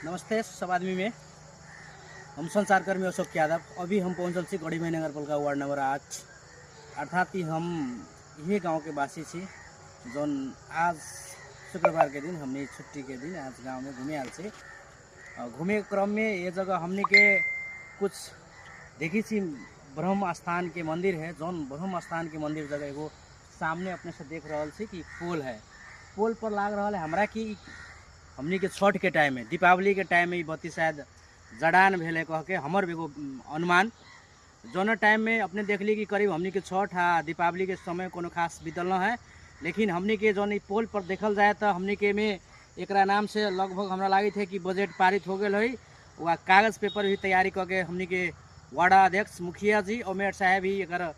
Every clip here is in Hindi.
नमस्ते सब आदमी में हम संचारकर्मी अशोक यादव। अभी हम पहुंचल छी गढ़ी मई नगर पालिका वार्ड नंबर 8 अर्थात ही हम यही गांव के वासी छी। जोन आज शुक्रवार के दिन हमने छुट्टी के दिन आज गांव में घूमे आल छी। घूमे क्रम में ये जगह हमने के कुछ देखी छी ब्रह्म स्थान के मंदिर है। जोन ब्रह्म स्थान के मंदिर जगह एगो सामने अपने से देख रहा छी कि पोल है। पोल पर लाग रहा है हमरा कि हमनी के छठ के टाइम में दीपावली के टाइम में बत्ती शायद जड़ान भेले कह के हमर एगो अनुमान। जोन टाइम में अपने देख ली कि करीब हमनी के छठ आ दीपावली के समय कोनो खास बीतल न है, लेकिन हमनी के जोन पोल पर देखल जाए तो हमनी के में एकरा नाम से लगभग हमरा लगी थे कि बजट पारित हो गए है। वह कागज़ पेपर भी तैयारी करके हमनी के वार्ड अध्यक्ष मुखिया जी और साहब ही एक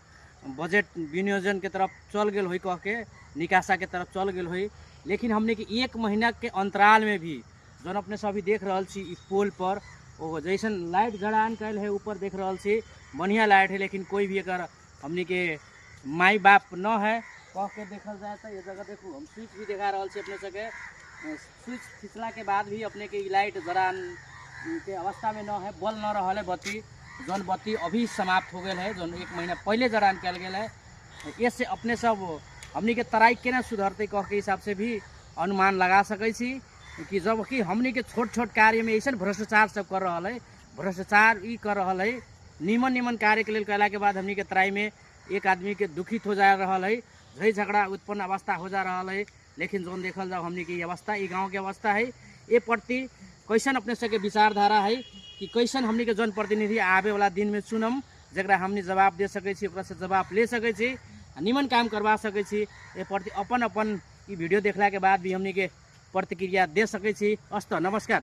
बजट विनियोजन के तरफ चल गए हो कह के निकासा के तरफ चल गए हो। लेकिन हमने कि एक महीना के अंतराल में भी जो अपने सभी देख रहा छी पोल पर वो जैसन लाइट जड़ान कैल है ऊपर देख रहा छी बढ़िया लाइट है, लेकिन कोई भी अगर हमने के माई बाप न है कह के देखल जाए तो ये जगह देखो हम स्विच भी दिखा रहा छी अपने सके। स्विच खिंचला के बाद भी अपने के लाइट जड़ान के अवस्था में न है, बल न रहा है बत्ती। जौन बत्ती अभी समाप्त हो गए है, जो एक महीना पहले जड़ान कल गया है। इससे अपने सब हमनी के तराई केना सुधरते कह के हिसाब से भी अनुमान लगा सकै छी कि जब कि हमनी के छोट छोट कार्य में ऐसा भ्रष्टाचार सब कर रहा है, भ्रष्टाचार ई कर रहा है। निमन निमन कार्य के लिए कैला के बाद हमनी के तराई में एक आदमी के दुखित हो जा रहा है, झई झगड़ा उत्पन्न अवस्था हो जा रहा है। लेकिन जोन देखल जाओ हमनी के अवस्था ई गाँव के अवस्था है, ये प्रति कैसन अपने सबके विचारधारा है कि कैसन हमनी के जनप्रतिनिधि आवे वाला दिन में चुनम जरा हमनी जवाब दे सकै छी, ओकरा से जवाब ले सकै छी, निमन काम करवा सकै छी। ए प्रति अपन अपन वीडियो देखला के बाद भी हमनी के प्रतिक्रिया दे सकै छी। अस्त नमस्कार।